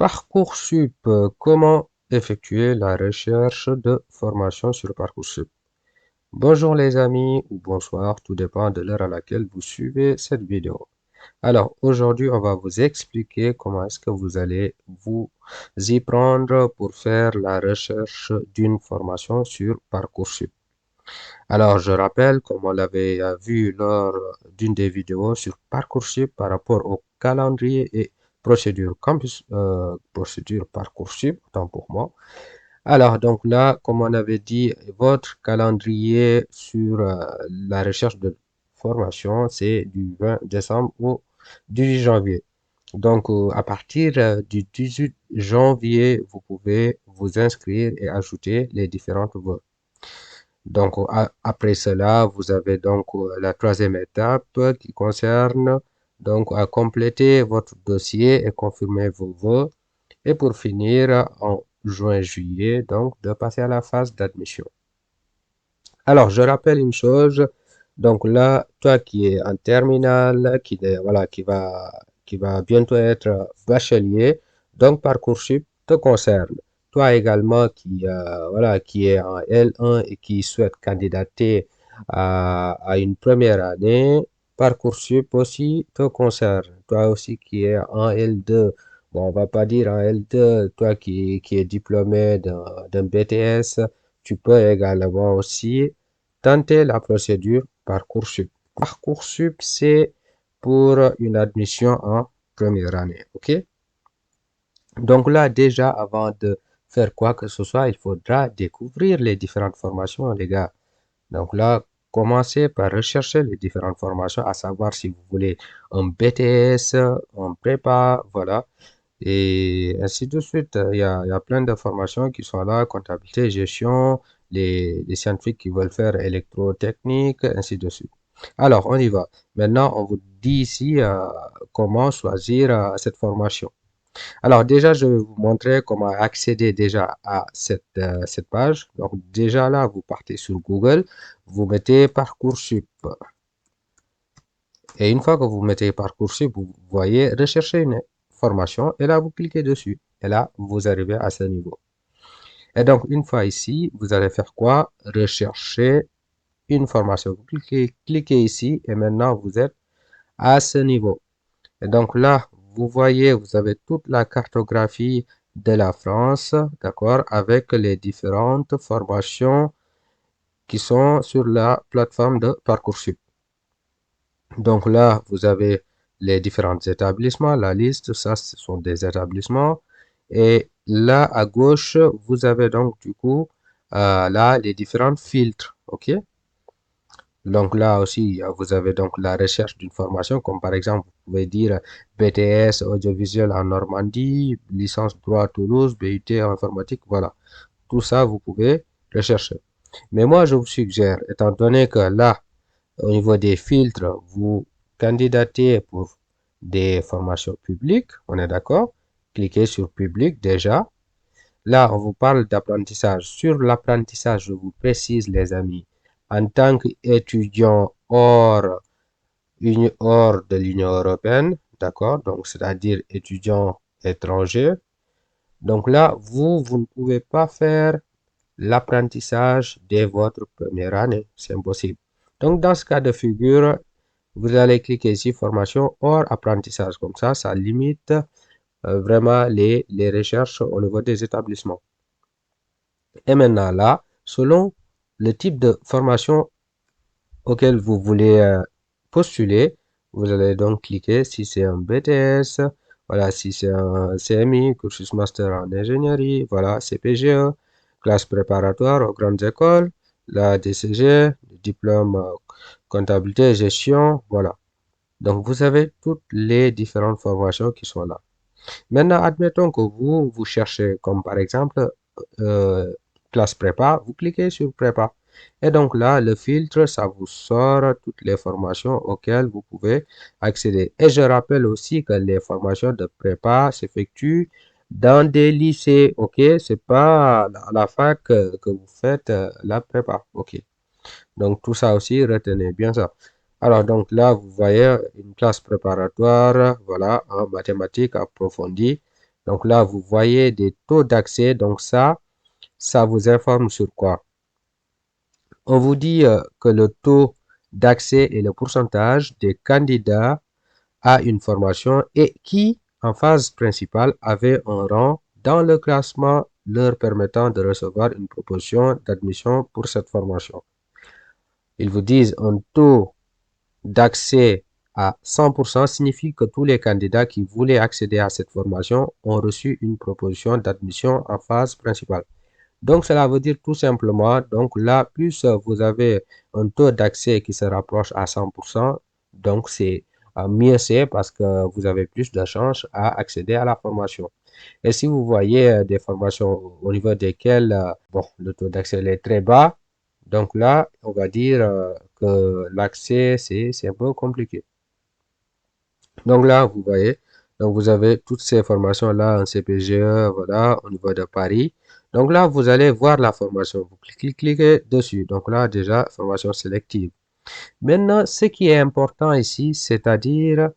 Parcoursup, comment effectuer la recherche de formation sur Parcoursup? Bonjour les amis ou bonsoir, tout dépend de l'heure à laquelle vous suivez cette vidéo. Alors aujourd'hui, on va vous expliquer comment est-ce que vous allez vous y prendre pour faire la recherche d'une formation sur Parcoursup. Alors je rappelle, comme on l'avait vu lors d'une des vidéos sur Parcoursup par rapport au calendrier et procédure Parcoursup, autant pour moi. Alors, donc là, comme on avait dit, votre calendrier sur la recherche de formation, c'est du 20 décembre au 18 janvier. Donc, à partir du 18 janvier, vous pouvez vous inscrire et ajouter les différentes voies. Donc, après cela, vous avez donc la troisième étape qui concerne donc à compléter votre dossier et confirmer vos vœux. Et pour finir, en juin-juillet, donc de passer à la phase d'admission. Alors, je rappelle une chose. Donc là, toi qui es en terminale, voilà, qui va bientôt être bachelier, donc Parcoursup te concerne. Toi également voilà, qui est en L1 et qui souhaite candidater à une première année, Parcoursup aussi te concerne. Toi aussi qui es en L2, bon, on va pas dire en L2, toi qui es diplômé d'un BTS, tu peux également aussi tenter la procédure Parcoursup. Parcoursup, c'est pour une admission en première année, ok? Donc là, déjà, avant de faire quoi que ce soit, il faudra découvrir les différentes formations, les gars. Donc là, commencez par rechercher les différentes formations, à savoir si vous voulez un BTS, un prépa, voilà. Et ainsi de suite. Il y a plein de formations qui sont là, comptabilité, gestion, les scientifiques qui veulent faire électrotechnique, ainsi de suite. Alors, on y va. Maintenant, on vous dit ici comment choisir cette formation. Alors, déjà, je vais vous montrer comment accéder déjà à cette page. Donc, déjà là, vous partez sur Google, vous mettez Parcoursup. Et une fois que vous mettez Parcoursup, vous voyez rechercher une formation et là, vous cliquez dessus. Et là, vous arrivez à ce niveau. Et donc, une fois ici, vous allez faire quoi? Rechercher une formation. Vous cliquez ici et maintenant, vous êtes à ce niveau. Et donc là, vous voyez, vous avez toute la cartographie de la France, d'accord, avec les différentes formations qui sont sur la plateforme de Parcoursup. Donc là, vous avez les différents établissements, la liste, ça, ce sont des établissements. Et là, à gauche, vous avez donc du coup, là, les différents filtres, ok? Donc là aussi, vous avez donc la recherche d'une formation, comme par exemple, vous pouvez dire BTS audiovisuel en Normandie, licence droit à Toulouse, BUT en informatique, voilà. Tout ça, vous pouvez rechercher. Mais moi, je vous suggère, étant donné que là, au niveau des filtres, vous candidatez pour des formations publiques, on est d'accord? Cliquez sur public déjà. Là, on vous parle d'apprentissage. Sur l'apprentissage, je vous précise, les amis, en tant qu'étudiant hors de l'Union européenne, d'accord? Donc, c'est-à-dire étudiant étranger. Donc là, vous ne pouvez pas faire l'apprentissage dès votre première année. C'est impossible. Donc, dans ce cas de figure, vous allez cliquer ici, formation hors apprentissage. Comme ça limite vraiment les recherches au niveau des établissements. Et maintenant là, selon le type de formation auquel vous voulez postuler, vous allez donc cliquer si c'est un BTS, voilà, si c'est un CMI, cursus master en ingénierie, voilà, CPGE, classe préparatoire aux grandes écoles, la DCG, diplôme comptabilité et gestion, voilà. Donc, vous avez toutes les différentes formations qui sont là. Maintenant, admettons que vous cherchez, comme par exemple, euh, classe prépa, vous cliquez sur prépa. Et donc là, le filtre, ça vous sort toutes les formations auxquelles vous pouvez accéder. Et je rappelle aussi que les formations de prépa s'effectuent dans des lycées, ok? C'est pas à la fac que vous faites la prépa, ok? Donc tout ça aussi, retenez bien ça. Alors donc là, vous voyez une classe préparatoire, voilà, en mathématiques approfondies. Donc là, vous voyez des taux d'accès. Donc ça vous informe sur quoi? On vous dit que le taux d'accès est le pourcentage des candidats à une formation et qui, en phase principale, avaient un rang dans le classement leur permettant de recevoir une proposition d'admission pour cette formation. Ils vous disent un taux d'accès à 100% signifie que tous les candidats qui voulaient accéder à cette formation ont reçu une proposition d'admission en phase principale. Donc, cela veut dire tout simplement, donc là, plus vous avez un taux d'accès qui se rapproche à 100%, donc c'est mieux c'est parce que vous avez plus de chances à accéder à la formation. Et si vous voyez des formations au niveau desquelles bon, le taux d'accès est très bas, donc là, on va dire que l'accès, c'est un peu compliqué. Donc là, vous voyez, donc vous avez toutes ces formations-là en CPGE, voilà, au niveau de Paris. Donc là, vous allez voir la formation. Vous cliquez dessus. Donc là, déjà, formation sélective. Maintenant, ce qui est important ici, c'est-à-dire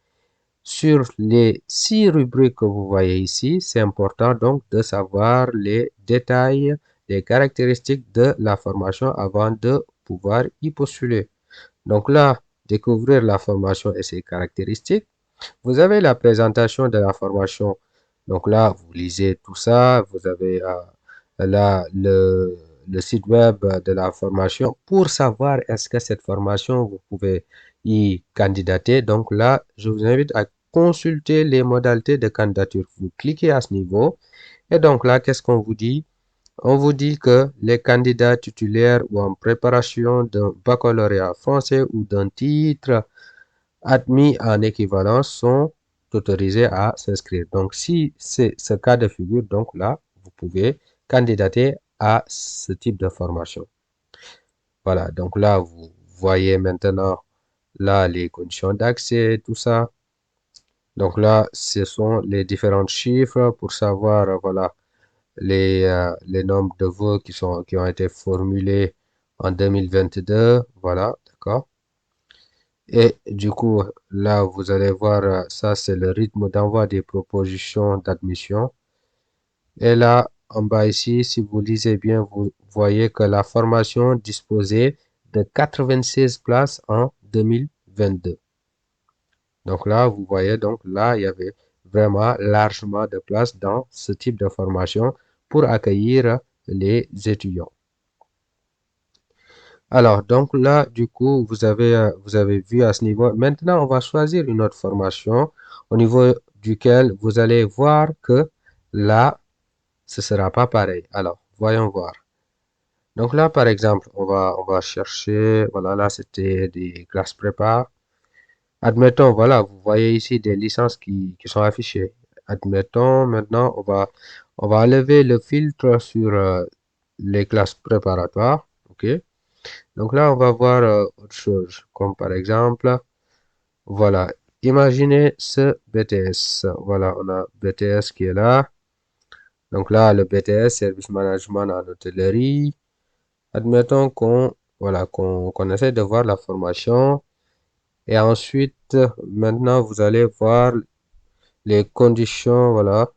sur les 6 rubriques que vous voyez ici, c'est important donc de savoir les détails, les caractéristiques de la formation avant de pouvoir y postuler. Donc là, découvrir la formation et ses caractéristiques. Vous avez la présentation de la formation. Donc là, vous lisez tout ça. Vous avez là le site web de la formation pour savoir est-ce que cette formation, vous pouvez y candidater. Donc là, je vous invite à consulter les modalités de candidature. Vous cliquez à ce niveau. Et donc là, qu'est-ce qu'on vous dit? On vous dit que les candidats titulaires ou en préparation d'un baccalauréat français ou d'un titre admis en équivalence sont autorisés à s'inscrire. Donc, si c'est ce cas de figure, donc là, vous pouvez candidater à ce type de formation. Voilà, donc là, vous voyez maintenant là les conditions d'accès, tout ça. Donc là, ce sont les différents chiffres pour savoir, voilà, les nombres de vœux qui ont été formulés en 2022. Voilà, d'accord. Et du coup, là, vous allez voir, ça, c'est le rythme d'envoi des propositions d'admission. Et là, en bas ici, si vous lisez bien, vous voyez que la formation disposait de 96 places en 2022. Donc là, vous voyez, donc là, il y avait vraiment largement de places dans ce type de formation pour accueillir les étudiants. Alors, donc là, du coup, vous avez vu à ce niveau. Maintenant, on va choisir une autre formation au niveau duquel vous allez voir que là, ce sera pas pareil. Alors, voyons voir. Donc là, par exemple, on va chercher, voilà, là, c'était des classes prépa. Admettons, voilà, vous voyez ici des licences qui sont affichées. Admettons, maintenant, on va enlever le filtre sur les classes préparatoires. OK? Donc là, on va voir autre chose, comme par exemple, voilà, imaginez ce BTS. Voilà, on a BTS qui est là. Donc là, le BTS, Service Management en hôtellerie. Admettons voilà, qu'on essaie de voir la formation. Et ensuite, maintenant, vous allez voir les conditions, voilà,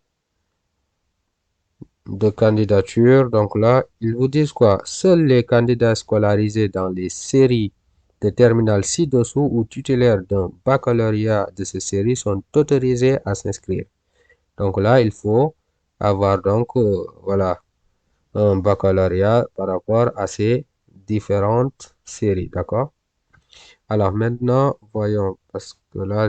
de candidature. Donc là, ils vous disent quoi? Seuls les candidats scolarisés dans les séries de terminale ci-dessous ou titulaires d'un baccalauréat de ces séries sont autorisés à s'inscrire. Donc là, il faut avoir donc voilà un baccalauréat par rapport à ces différentes séries, d'accord? Alors maintenant, voyons parce que là,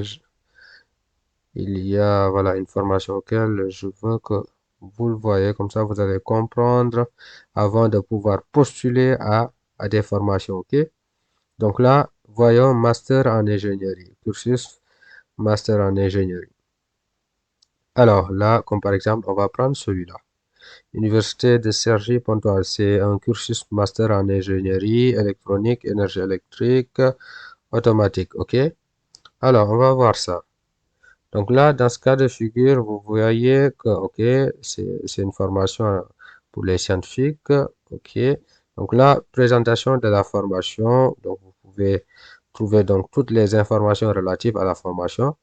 il y a voilà une formation auquel je veux que vous le voyez, comme ça vous allez comprendre avant de pouvoir postuler à des formations, ok? Donc là, voyons master en ingénierie, cursus master en ingénierie. Alors là, comme par exemple, on va prendre celui-là. Université de Cergy-Pontoise, c'est un cursus master en ingénierie électronique, énergie électrique, automatique, ok? Alors, on va voir ça. Donc là, dans ce cas de figure, vous voyez que, ok, c'est une formation pour les scientifiques, ok. Donc là, présentation de la formation. Donc vous pouvez trouver donc toutes les informations relatives à la formation.